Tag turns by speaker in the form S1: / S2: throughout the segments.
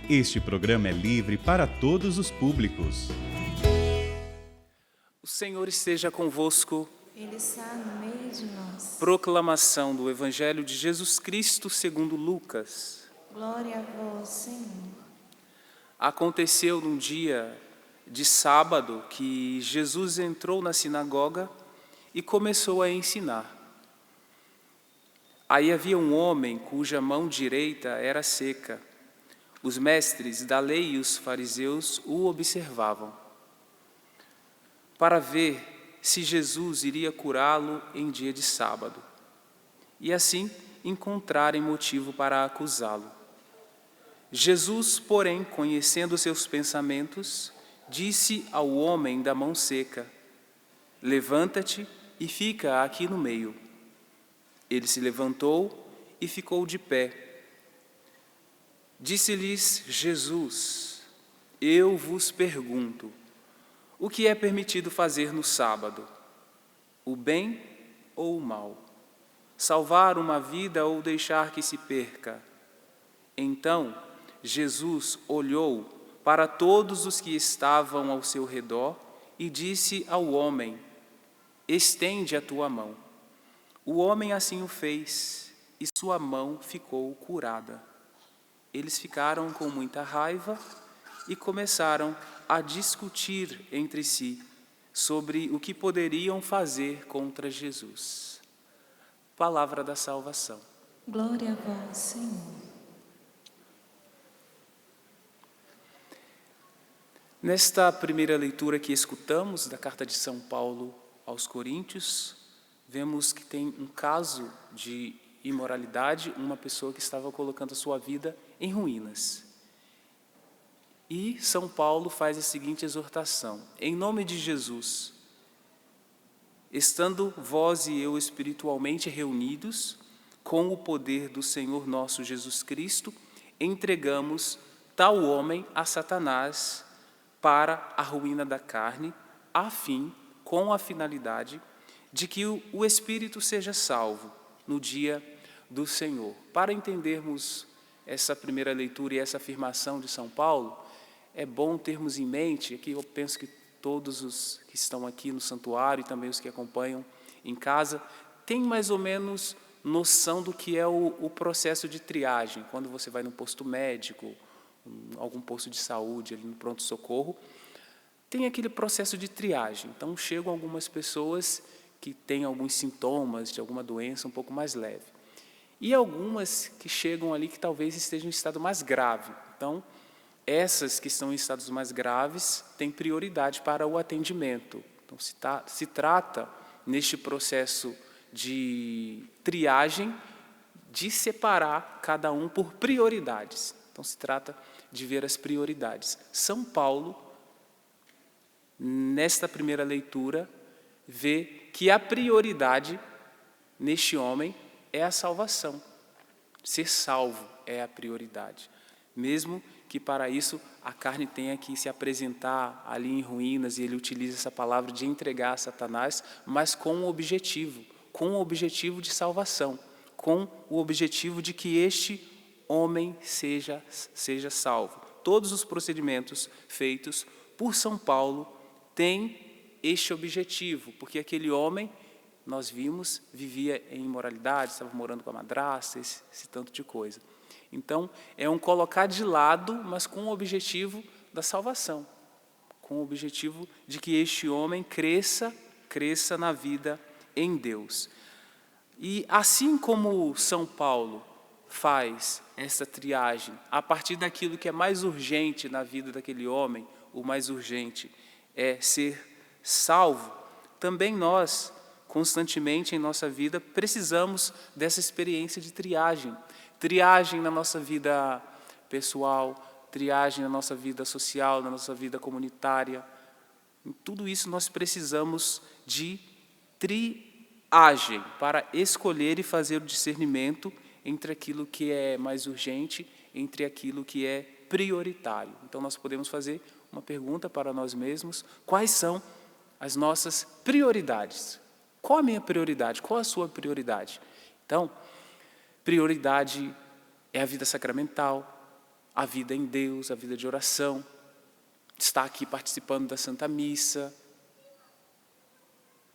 S1: Este programa é livre para todos os públicos.
S2: O Senhor esteja convosco.
S3: Ele está no meio de nós.
S2: Proclamação do Evangelho de Jesus Cristo segundo Lucas.
S3: Glória a vós, Senhor.
S2: Aconteceu num dia de sábado que Jesus entrou na sinagoga e começou a ensinar. Aí havia um homem cuja mão direita era seca. Os mestres da lei e os fariseus o observavam para ver se Jesus iria curá-lo em dia de sábado e assim encontrarem motivo para acusá-lo. Jesus, porém, conhecendo seus pensamentos, disse ao homem da mão seca: levanta-te e fica aqui no meio. Ele se levantou e ficou de pé. Disse-lhes Jesus: eu vos pergunto, o que é permitido fazer no sábado? O bem ou o mal? Salvar uma vida ou deixar que se perca? Então Jesus olhou para todos os que estavam ao seu redor e disse ao homem: estende a tua mão. O homem assim o fez e sua mão ficou curada. Eles ficaram com muita raiva e começaram a discutir entre si sobre o que poderiam fazer contra Jesus. Palavra da salvação.
S3: Glória a vós, Senhor.
S2: Nesta primeira leitura que escutamos da carta de São Paulo aos Coríntios, vemos que tem um caso de imoralidade, uma pessoa que estava colocando a sua vida em ruínas. E São Paulo faz a seguinte exortação: em nome de Jesus, estando vós e eu espiritualmente reunidos, com o poder do Senhor nosso Jesus Cristo, entregamos tal homem a Satanás para a ruína da carne, com a finalidade de que o espírito seja salvo no dia do Senhor. Para entendermos essa primeira leitura e essa afirmação de São Paulo, é bom termos em mente, aqui eu penso que todos os que estão aqui no santuário e também os que acompanham em casa, têm mais ou menos noção do que é o processo de triagem. Quando você vai no posto médico, algum posto de saúde, ali no pronto-socorro, tem aquele processo de triagem. Então chegam algumas pessoas que têm alguns sintomas de alguma doença um pouco mais leve. E algumas que chegam ali que talvez estejam em estado mais grave. Então, essas que estão em estados mais graves têm prioridade para o atendimento. Então, se trata, neste processo de triagem, de separar cada um por prioridades. Então, se trata de ver as prioridades. São Paulo, nesta primeira leitura, vê que a prioridade neste homem é a salvação. Ser salvo é a prioridade. Mesmo que para isso a carne tenha que se apresentar ali em ruínas, e ele utiliza essa palavra de entregar a Satanás, mas com o objetivo de salvação, com o objetivo de que este homem seja salvo. Todos os procedimentos feitos por São Paulo têm este objetivo, porque aquele homem, nós vimos, vivia em imoralidade, estava morando com a madrasta, esse tanto de coisa. Então, é um colocar de lado, mas com o objetivo da salvação, com o objetivo de que este homem cresça na vida em Deus. E assim como São Paulo faz essa triagem, a partir daquilo que é mais urgente na vida daquele homem, o mais urgente é ser salvo, também nós, constantemente em nossa vida, precisamos dessa experiência de triagem. Triagem na nossa vida pessoal, triagem na nossa vida social, na nossa vida comunitária. Em tudo isso nós precisamos de triagem para escolher e fazer o discernimento entre aquilo que é mais urgente, entre aquilo que é prioritário. Então nós podemos fazer uma pergunta para nós mesmos: quais são as nossas prioridades? Qual a minha prioridade? Qual a sua prioridade? Então, prioridade é a vida sacramental, a vida em Deus, a vida de oração, estar aqui participando da Santa Missa,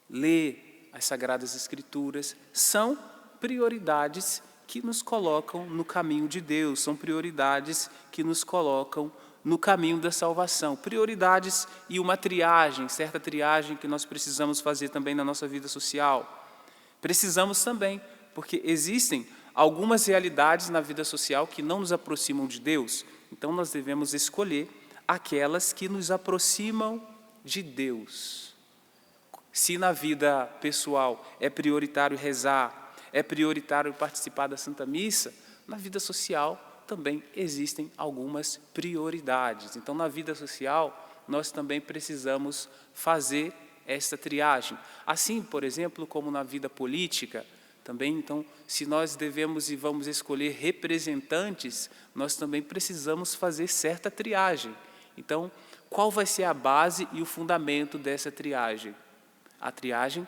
S2: ler as Sagradas Escrituras, são prioridades que nos colocam no caminho de Deus, são prioridades que nos colocam no caminho da salvação. Prioridades e uma triagem, certa triagem que nós precisamos fazer também na nossa vida social. Precisamos também, porque existem algumas realidades na vida social que não nos aproximam de Deus, então nós devemos escolher aquelas que nos aproximam de Deus. Se na vida pessoal é prioritário rezar, é prioritário participar da Santa Missa, na vida social também existem algumas prioridades. Então, na vida social, nós também precisamos fazer esta triagem. Assim, por exemplo, como na vida política, também, então, se nós devemos e vamos escolher representantes, nós também precisamos fazer certa triagem. Então, qual vai ser a base e o fundamento dessa triagem? A triagem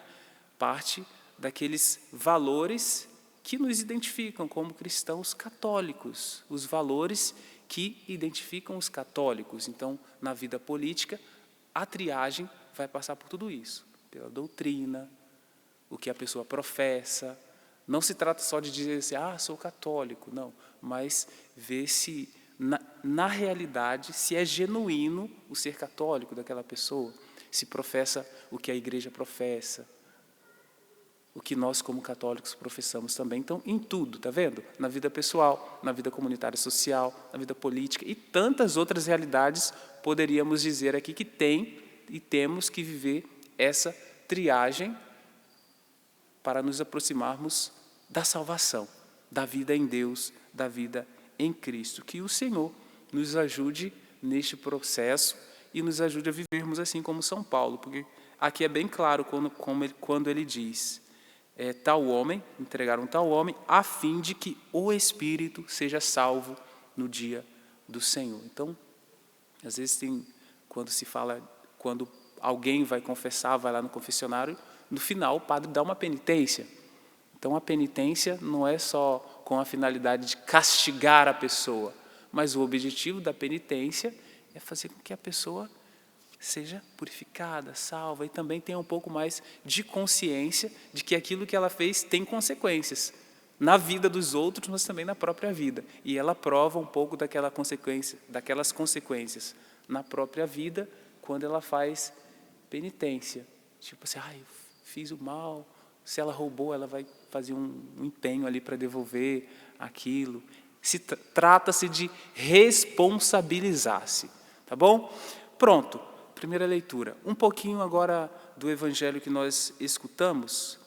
S2: parte daqueles valores que nos identificam como cristãos católicos, os valores que identificam os católicos. Então, na vida política, a triagem vai passar por tudo isso, pela doutrina, o que a pessoa professa. Não se trata só de dizer assim, sou católico, não, mas ver se, na realidade, se é genuíno o ser católico daquela pessoa, se professa o que a igreja professa, o que nós como católicos professamos também. Então, em tudo, está vendo? Na vida pessoal, na vida comunitária social, na vida política e tantas outras realidades, poderíamos dizer aqui que tem e temos que viver essa triagem para nos aproximarmos da salvação, da vida em Deus, da vida em Cristo. Que o Senhor nos ajude neste processo e nos ajude a vivermos assim como São Paulo, porque aqui é bem claro quando ele diz, tal homem, entregaram tal homem, a fim de que o Espírito seja salvo no dia do Senhor. Então, às vezes quando alguém vai confessar, vai lá no confessionário, no final o padre dá uma penitência. Então a penitência não é só com a finalidade de castigar a pessoa, mas o objetivo da penitência é fazer com que a pessoa seja purificada, salva e também tenha um pouco mais de consciência de que aquilo que ela fez tem consequências na vida dos outros, mas também na própria vida. E ela prova um pouco daquelas consequências na própria vida quando ela faz penitência. Tipo assim, eu fiz o mal, se ela roubou, ela vai fazer um empenho ali para devolver aquilo. Trata-se de responsabilizar-se, tá bom? Pronto, primeira leitura. Um pouquinho agora do evangelho que nós escutamos.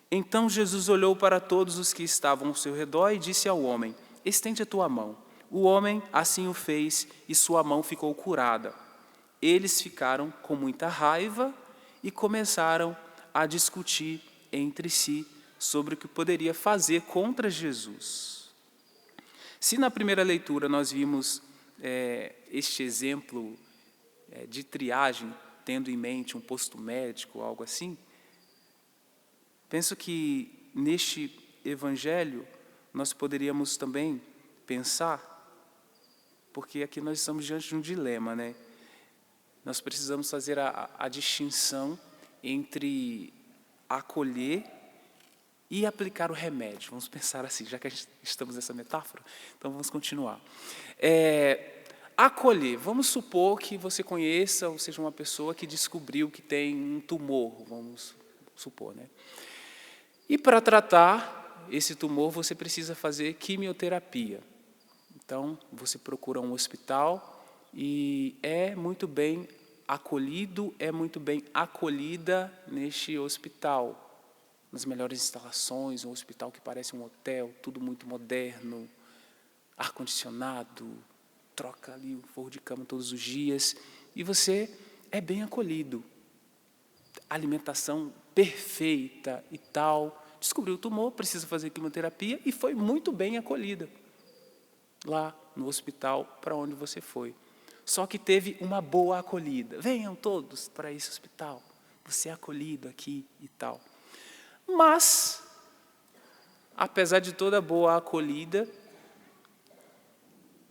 S2: Então Jesus olhou para todos os que estavam ao seu redor e disse ao homem, estende a tua mão. O homem assim o fez e sua mão ficou curada. Eles ficaram com muita raiva e começaram a discutir entre si sobre o que poderia fazer contra Jesus. Se na primeira leitura nós vimos este exemplo de triagem, tendo em mente um posto médico, algo assim, penso que neste evangelho nós poderíamos também pensar, porque aqui nós estamos diante de um dilema, né? Nós precisamos fazer a distinção entre acolher e aplicar o remédio. Vamos pensar assim, já que estamos nessa metáfora, então vamos continuar. Acolher, vamos supor que você conheça, ou seja, uma pessoa que descobriu que tem um tumor, vamos supor, né? E para tratar esse tumor, você precisa fazer quimioterapia. Então, você procura um hospital e é muito bem acolhido, é muito bem acolhida neste hospital. Nas melhores instalações, um hospital que parece um hotel, tudo muito moderno, ar-condicionado, troca ali o forro de cama todos os dias, e você é bem acolhido. Alimentação perfeita e tal. Descobriu o tumor, precisa fazer quimioterapia e foi muito bem acolhida lá no hospital para onde você foi. Só que teve uma boa acolhida. Venham todos para esse hospital. Você é acolhido aqui e tal. Mas, apesar de toda boa acolhida,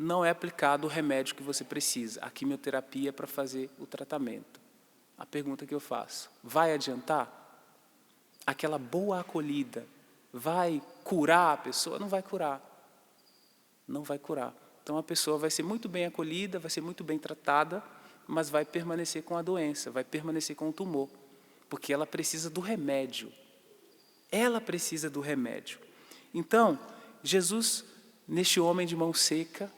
S2: não é aplicado o remédio que você precisa, a quimioterapia para fazer o tratamento. A pergunta que eu faço, vai adiantar? Aquela boa acolhida vai curar a pessoa? Não vai curar. Não vai curar. Então a pessoa vai ser muito bem acolhida, vai ser muito bem tratada, mas vai permanecer com a doença, vai permanecer com o tumor, porque ela precisa do remédio. Ela precisa do remédio. Então, Jesus, neste homem de mão seca,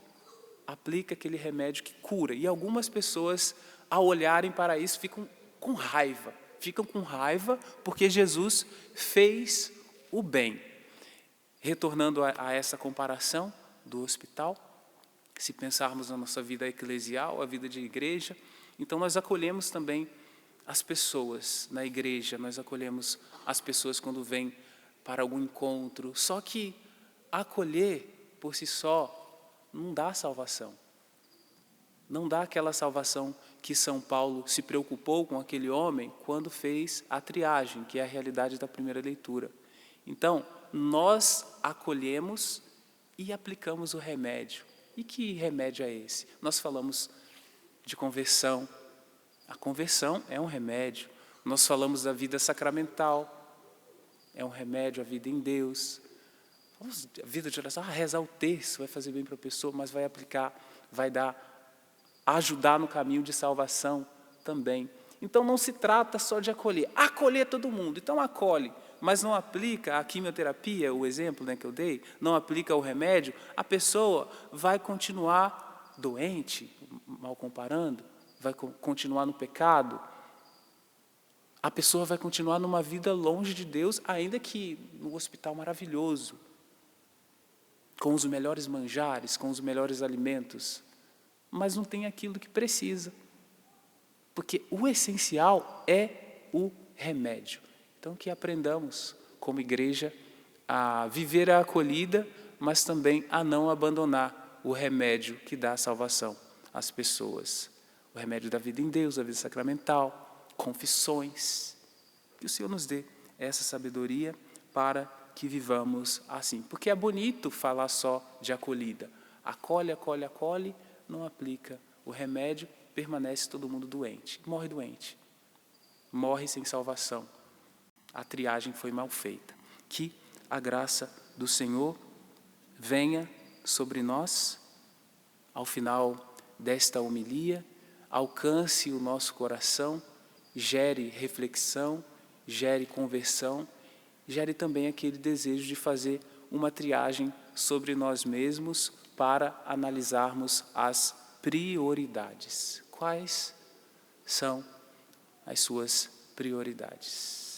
S2: aplica aquele remédio que cura. E algumas pessoas, ao olharem para isso, ficam com raiva. Ficam com raiva porque Jesus fez o bem. Retornando a essa comparação do hospital, se pensarmos na nossa vida eclesial, a vida de igreja, então nós acolhemos também as pessoas na igreja, nós acolhemos as pessoas quando vêm para algum encontro. Só que acolher por si só não dá salvação. Não dá aquela salvação que São Paulo se preocupou com aquele homem quando fez a triagem, que é a realidade da primeira leitura. Então, nós acolhemos e aplicamos o remédio. E que remédio é esse? Nós falamos de conversão. A conversão é um remédio. Nós falamos da vida sacramental. É um remédio, a vida em Deus. A vida de oração, rezar o terço vai fazer bem para a pessoa, mas vai aplicar, vai ajudar no caminho de salvação também. Então não se trata só de acolher todo mundo. Então acolhe, mas não aplica a quimioterapia, o exemplo, né, que eu dei, não aplica o remédio, a pessoa vai continuar doente, mal comparando, vai continuar no pecado, a pessoa vai continuar numa vida longe de Deus, ainda que no hospital maravilhoso, com os melhores manjares, com os melhores alimentos, mas não tem aquilo que precisa. Porque o essencial é o remédio. Então, que aprendamos, como igreja, a viver a acolhida, mas também a não abandonar o remédio que dá a salvação às pessoas. O remédio da vida em Deus, da vida sacramental, confissões. Que o Senhor nos dê essa sabedoria para que vivamos assim. Porque é bonito falar só de acolhida. Acolhe, acolhe, acolhe, não aplica o remédio, permanece todo mundo doente. Morre doente. Morre sem salvação. A triagem foi mal feita. Que a graça do Senhor venha sobre nós, ao final desta homilia, alcance o nosso coração, gere reflexão, gere conversão, gere também aquele desejo de fazer uma triagem sobre nós mesmos para analisarmos as prioridades. Quais são as suas prioridades?